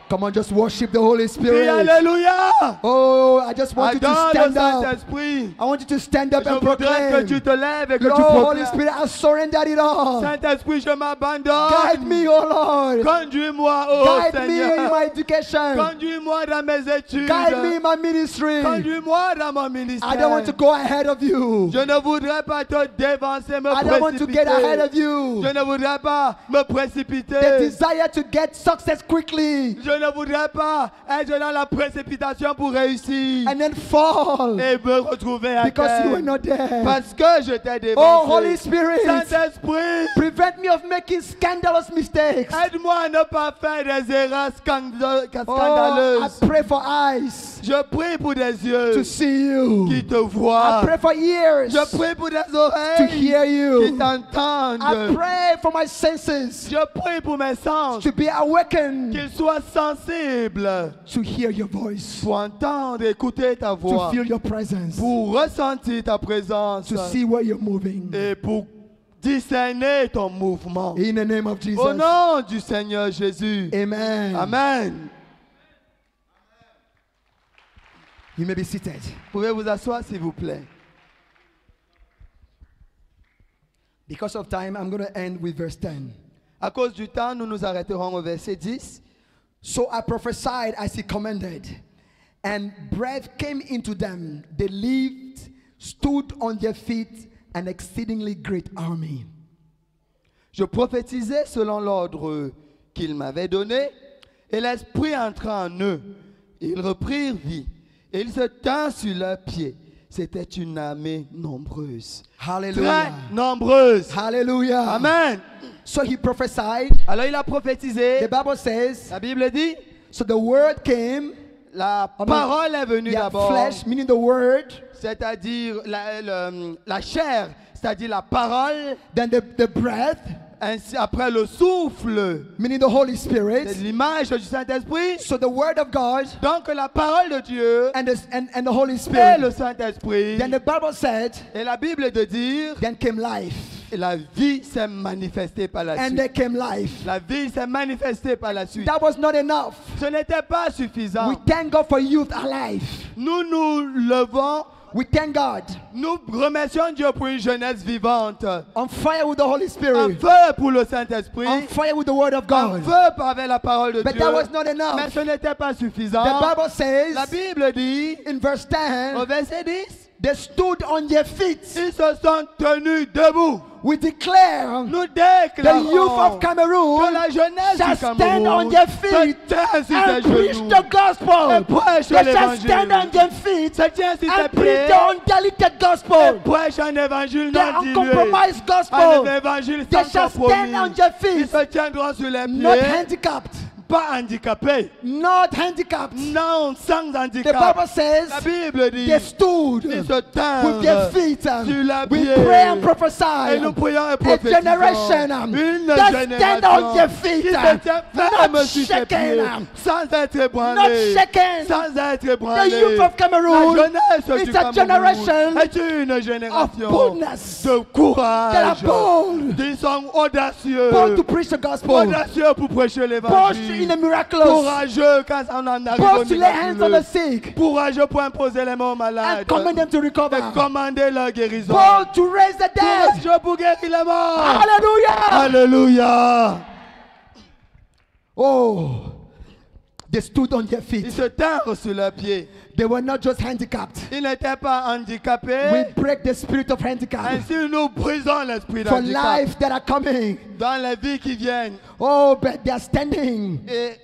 Come on, just worship the Holy Crie Spirit. Alléluia. Oh, I just want you to Adore le stand up. Saint-Esprit. I want you to stand up Je and voudrais que proclaim. tu te lèves et que Lord, tu Holy proclames. Spirit, I surrendered it all. Saint-Esprit, je Guide m'abandonne. me, oh Lord. Conduis-moi, oh Guide me in Seigneur. my education. Conduis-moi dans mes études. Guide me in my ministry. Conduis-moi dans mon ministère. I don't want to go ahead of you. Je ne voudrais pas te dévancer, me I don't want to get ahead précipiter. of you. Je ne voudrais pas me The précipiter. desire to get success quickly Je ne voudrais pas être dans la précipitation pour réussir and then fall et me retrouver à because you were terre. not there. Parce que je t'ai Oh, Holy dévancé. Spirit, Saint-Esprit, prevent me of making scandalous mistakes. aide-moi à ne pas faire des erreurs Oh, I scandaleuses. pray for eyes Je prie pour des to yeux see you. qui te I voient. pray for ears Je prie pour des to oreilles hear qui you. I t'entendent. pray for my senses Je prie pour mes sens to be awakened qu'ils soient sensibles to hear your voice, pour entendre, écouter ta to voix, feel your presence, pour ressentir ta présence to see where you're moving. et pour discerner ton mouvement. In the name of Jesus. Au nom du Seigneur Jésus. Amen. Amen. You may be seated. Pouvez vous asseoir s'il vous plaît. Because of time, I'm going to end with verse 10. À cause du temps, nous nous arrêterons au verset 10. So I prophesied as he commanded, and breath came into them. They lived, stood on their feet, an exceedingly great army. Je prophétisais selon l'ordre qu'il m'avait donné, et l'Esprit entra en eux. Ils reprirent vie, et ils se tinrent sur leurs pieds. C'était une armée nombreuse. Hallelujah. Très nombreuse. Hallelujah. Amen. So he prophesied. Alors il a prophétisé. The Bible says, La Bible dit, so the word came, la parole est venue yeah, d'abord, flesh, meaning the word, c'est-à-dire la chair, c'est-à-dire la parole, then the breath, ainsi après le souffle, meaning the Holy c'est Spirit. l'image du Saint-Esprit. So the word of God Donc la parole de Dieu and the Holy et Spirit. le Saint-Esprit. Then the Bible said, Et la Bible de dire, then came life. et la vie s'est manifestée par la And suite. there came life. La vie s'est manifestée par la suite. That was not enough. Ce n'était pas suffisant. We thank God for youth alive. Nous nous levons, We thank God. nous remercions Dieu pour une jeunesse vivante. On fire with the Holy Un Spirit. feu pour le Saint-Esprit. On fire with the word of Un God. feu avec la parole de But Dieu. that was not Mais enough. ce n'était pas suffisant. The Bible says La Bible dit, in verse au 10, verset 10, They stood on their feet. Ils se sont tenus debout. We declare Nous the déclarons youth of que Cameroon la jeunesse shall du stand on Cameroun their se feet tient sur and ses preach genoux the gospel. et prêche They shall stand l'évangile. on their feet Se tient sur ses and preach pieds the undiluted et gospel, prêche un évangile the non dilué. uncompromised Un gospel. évangile They sans shall stand on compromis. their Ils feet, se tiendront sur les not pieds, handicapped, pas handicapés. not handicapped. Non, sans The handicap. Bible says La Bible dit they stood ils se with their tinrent feet. sur la We pied. pray and Et prophesy. nous prions et A prophétisons. generation Une that stand on their génération feet, qui se tient ferme not sur ses shaken, pieds, sans être not ébranlée, shaken. sans être The ébranlée. youth of Cameroon La jeunesse is du a Cameroun generation est une of génération boldness. de They are courage. bold, Ils sont audacieux. bold to preach the gospel, Audacieux pour prêcher bold in l'évangile. the miraculous, Courageux quand on en arrive au bold to lay hands on the miraculeux. sick Courageux pour imposer les mains aux and malades. command them to Et recover, commander leur guérison. bold to raise the dead. Courageux pour guérir les morts. Hallelujah! Alléluia. Oh, they stood on their Ils feet. se tinrent sur leurs pieds. They were not just handicapped. Ils n'étaient pas We handicapés. break the spirit of handicap Ainsi, nous brisons l'esprit for d'handicap life that are coming. dans les vies qui viennent. Oh, but they are standing. Et,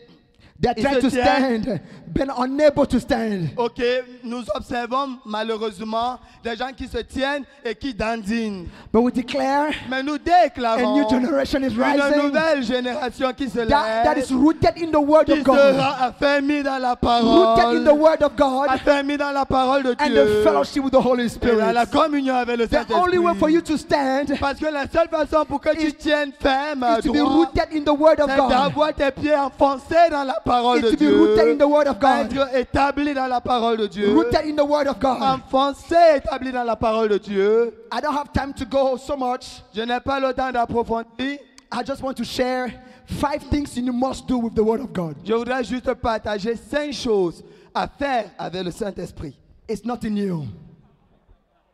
They are Ils trying se to tiennent. stand, been unable to stand. ok, nous observons malheureusement des gens qui se tiennent et qui dandinent. But we declare Mais nous a déclarons new generation is une rising nouvelle génération qui se that lève, is rooted in the word qui of God, sera affermie dans la rooted in the parole, word of God affermie dans la parole de and Dieu, the fellowship with the Holy et dans la Spirit. communion avec le The only way for Saint-Esprit. you to stand Parce que la seule façon pour que tu tiennes ferme, is to be droit, rooted in the word of c'est God. d'avoir tes pieds enfoncés dans la parole de It's to be Dieu. rooted in the word of God. Être établi dans la parole de Dieu. Rooted in the word of God. Enfoncé, établi dans la parole de Dieu. I don't have time to go so much. Je n'ai pas le temps d'approfondir. I just want to share 5 things you must do with the word of God. Je voudrais juste partager 5 choses à faire avec le Saint-Esprit. It's nothing new.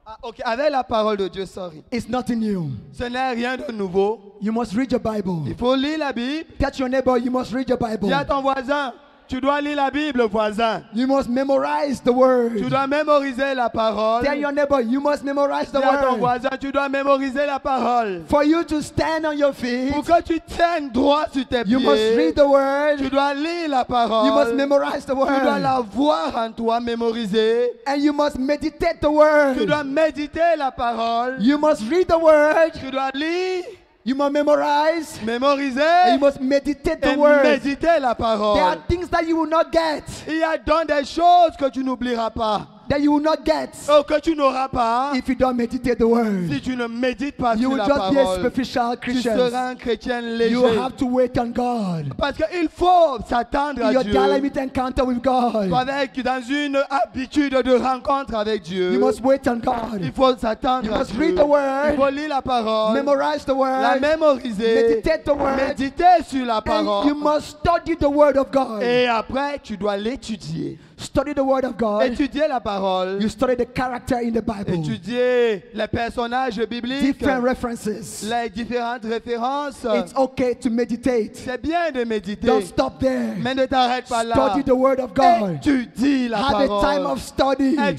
Ah, ok, avec la parole de Dieu, sorry. It's nothing new. Ce n'est rien de nouveau. You must read your Bible. Il faut lire la Bible. Touch your neighbor, you must read your Bible. Dis à ton voisin, tu dois lire la Bible, voisin. You must memorize the Tu word. dois mémoriser la parole. Tell your neighbor, you must memorize the Dis à ton word. voisin, tu dois mémoriser la parole. For you to stand on your feet, Pour que tu tiennes droit sur tes you must read pieds, the word. tu dois lire la parole. You must memorize the Tu dois word. la voir en toi, mémoriser. And you must meditate the Tu word. dois méditer la parole. You must read the word. Tu dois lire, You must memorize. And you mémoriser must meditate the et word. méditer la There are parole. things that you will not get. Il y a donc des choses que tu n'oublieras pas. That you will not get Ou que tu n'auras pas if you don't meditate the word. si tu ne médites pas You sur will la just be a parole. superficial Tu Christian. seras un chrétien léger. You have to wait on God. Parce qu'il faut s'attendre à Your Dieu. dynamic encounter with God. Avec, dans une habitude de rencontre avec Dieu. You must wait on Il God. faut s'attendre You à must Dieu. read the word. Il faut lire la parole. Memorize the La word. mémoriser. Meditate the word. Méditer sur la And parole. you must study the word of God. Et après, tu dois l'étudier. Study the word of God. Étudier la parole. You study the character in the Bible. Étudier les personnages bibliques. Different references. Les différentes références. It's okay to meditate. C'est bien de méditer. Don't stop there. Mais ne t'arrête pas là. Study the word of God. Étudie la Have a parole. time of study. Mets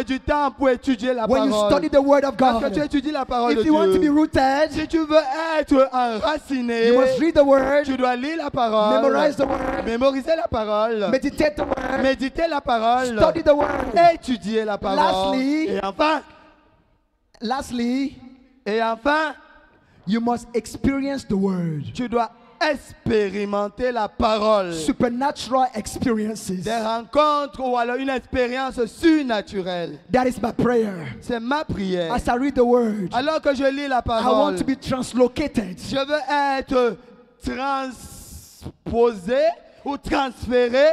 du temps pour étudier la When you parole. study the word of Parce que tu God, étudies la parole de if you want to be Dieu. rooted, Si tu veux être enraciné, you must read the word, tu dois lire la parole. memorize the word, Mémoriser la parole. meditate the word, Méditer la parole. study the word. Étudier la parole. Lastly- Et Lastly, enfin, you must experience the word. tu dois expérimenter la parole. Supernatural experiences. Des rencontres ou alors une expérience surnaturelle. That is my prayer. C'est ma prière. As I read the word, Alors que je lis la I want parole, to be translocated je veux être transposé ou transféré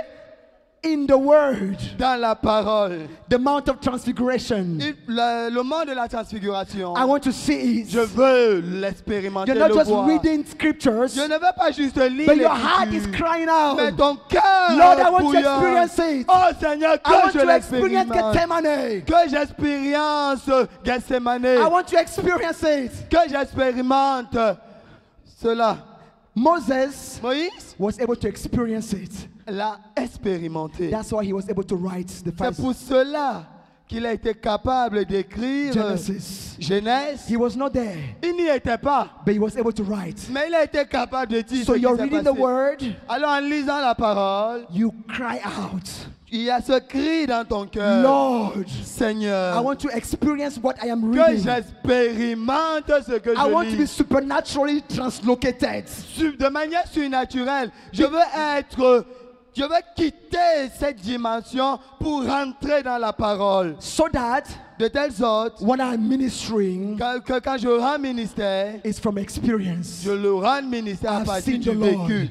in the word. dans la parole. The Mount of Transfiguration. Le monde de la transfiguration, I want to see je it. veux l'expérimenter, You're not le just voir. reading scriptures, Je ne veux pas juste lire but your heart is l'Écriture, crying mais out. ton cœur Lord, I want to bouillonne. experience it. Oh Seigneur, I que want je to experience l'expérimente. Gethsemane. Que j'expérience Gethsemane. I want to experience it. Que j'expérimente cela. Moses Moïse was able to experience it. l'a expérimenté. That's why he was able to write the C'est first. pour cela qu'il a été capable d'écrire Genesis. Genèse. He was not there, Il n'y était pas, but he was able to write. mais il a été capable de dire So ce qui you're s'est reading the passé. word, Alors en lisant la parole, you cry out, il y a ce cri dans ton cœur. Lord, Seigneur, I want to experience what I am que reading. j'expérimente ce que I want je to be lis. supernaturally translocated. De manière surnaturelle. Je veux quitter cette dimension pour rentrer dans la parole. So that De telle sorte when I'm ministering, que quand je rends ministère, it's from experience. je le rends ministère à I've partir seen du the Lord. vécu.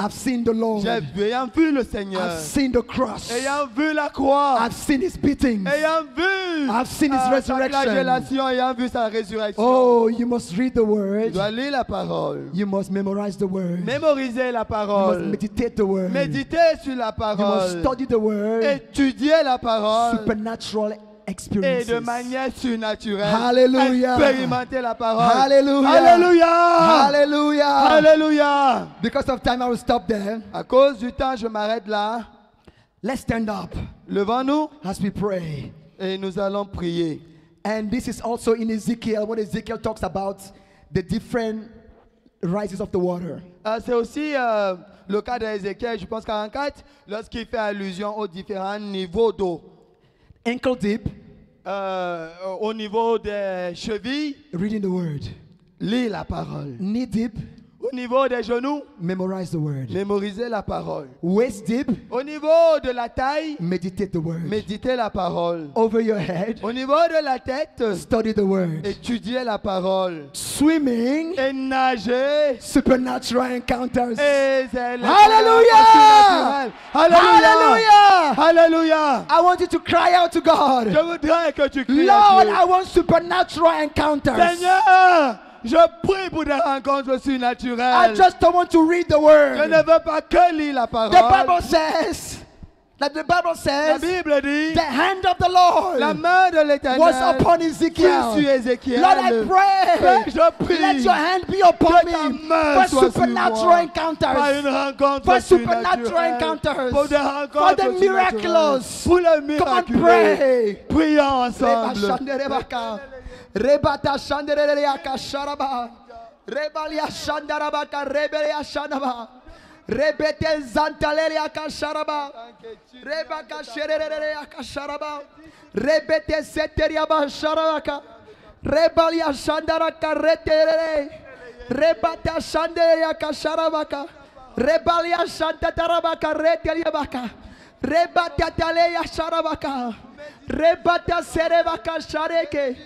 I've seen the Lord. Ayant vu le Seigneur, I've seen the cross. ayant vu la croix, I've seen his beatings. ayant vu I've seen his sa resurrection. flagellation, ayant vu sa résurrection. Oh, you must read the Tu word. dois lire la parole. You must memorize the word. Mémoriser la You must parole. meditate the word. Méditer sur la You must parole. study the word. Étudier la parole. Supernatural Et experiences. de manière surnaturelle, Hallelujah. expérimenter la parole. Hallelujah. Alléluia. Hallelujah. Alléluia. Because of time, I will stop there. À cause du temps, je m'arrête là. Let's stand up Levons-nous as we pray. et nous allons prier. And this is also in Ezekiel, when Ezekiel talks about the different rises of the water. C'est aussi le cas d'Ézéchiel, je pense 44, lorsqu'il fait allusion aux différents niveaux d'eau. Ankle deep, Au niveau des chevilles, reading the word. lis la parole. Knee deep, Au niveau des genoux, memorize the word. mémorisez la parole. Waist deep, Au niveau de la taille, meditate the word. méditez la parole. Over your head, Au niveau de la tête, study the word. étudiez la parole. Swimming, Et nager. supernatural encounters. Et c'est le Hallelujah! Alléluia! Alléluia! I want you to cry out to God. Je voudrais que tu cries à Lord, Dieu. I want supernatural encounters. Seigneur, je prie pour des rencontres I surnaturelles. just don't want to read the Je word. ne veux pas que lire la parole. The Bible says that the Bible La says Bible dit, the hand of the Lord la main de l'Éternel was upon fut Ezekiel. sur Ézéchiel. Lord, I pray, Père, je prie let your hand be upon que ta me main for soit sur supernatural moi. Par encounters, une rencontre for supernatural surnaturelle. encounters, Pour des for rencontres the surnaturelles. miraculous. Pour le Come on, miraculeux. pray. Prions Reba ensemble. shanderebaka. Rebata shanderereaka sharaba. Rebalia shandarabaka rebelia shandaba. Rebete zantalereaka sharaba. Rebaka shererereaka sharaba. Rebete seteriaba sharabaka. Rebalia shandaraka retere. Rebata shanderereaka sharabaka. Rebalia shantatarabaka reteriabaka. Rebata taleya sharabaka. Rebata serebaka shareke.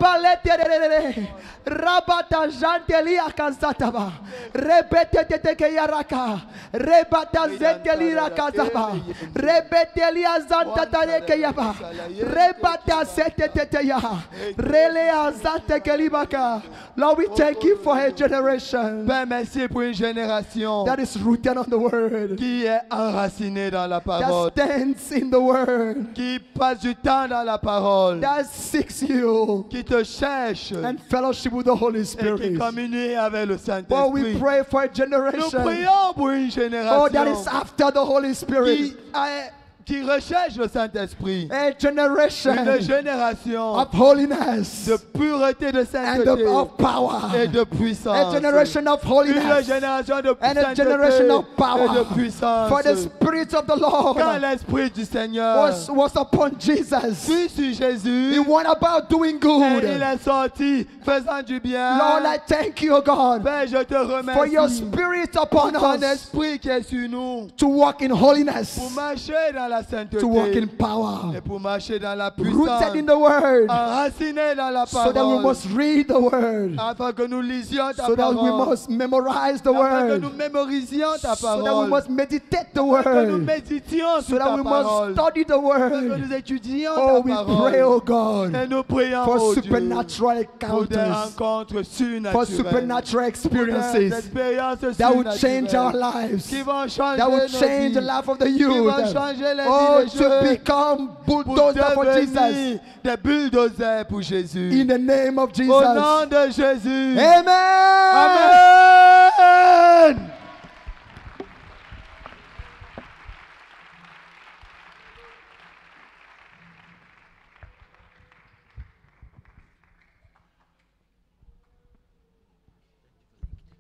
Rebaleterere. Rabata jantelia kazataba. Rebete teteke yaraka. Rebata zentelira kazaba. Rebetelia zantatareke yaba. Rebata seteteteya. Relea zantekelibaka. Lord, we thank you for a generation Père, merci pour une génération that is rooted on the word, qui est enracinée dans la that parole, stands in the word, qui passe du temps dans la parole, that seeks you qui te cherche and fellowship with the Holy et qui Spirit. communie avec le Oh, we Saint-Esprit. pray for a Nous generation, prions pour une oh, that is génération after the Holy Spirit. qui recherche le Saint-Esprit. A Une generation génération of holiness de pureté, de and sainteté of power. et de A puissance. generation of Une holiness génération de and a sainteté generation of et power. de puissance. For the Spirit of the Lord Quand l'Esprit du Seigneur was upon Jesus. fut sur Jésus, He went about doing et il good. est sorti faisant du bien. Lord, I thank you, God, Père, je te for your remercie Spirit pour upon ton us esprit qui est sur nous, to walk in holiness, pour marcher dans la sainteté to walk in power, et pour marcher dans la puissance, rooted in the Word, enraciné dans la so that we parole, must read the Word, afin que nous lisions ta so that we parole, must memorize the afin que nous Word, mémorisions ta so that we parole, must meditate the afin que nous Word, méditions so sur that ta we parole, must study the afin que Word. nous étudions Oh, ta we parole. pray, oh God, Et nous prions, for oh Dieu, supernatural pour des encounters, rencontres for surnaturelles, supernatural des experiences expériences that would change our surnaturelles lives, qui vont changer that would nos change the vies, life of the qui vont youth. changer les Oh, vies des to jeunes, become pour bulldozer for Jesus. devenir des bulldozers pour Jésus. In the name of Au Jesus. nom de Jésus. Amen.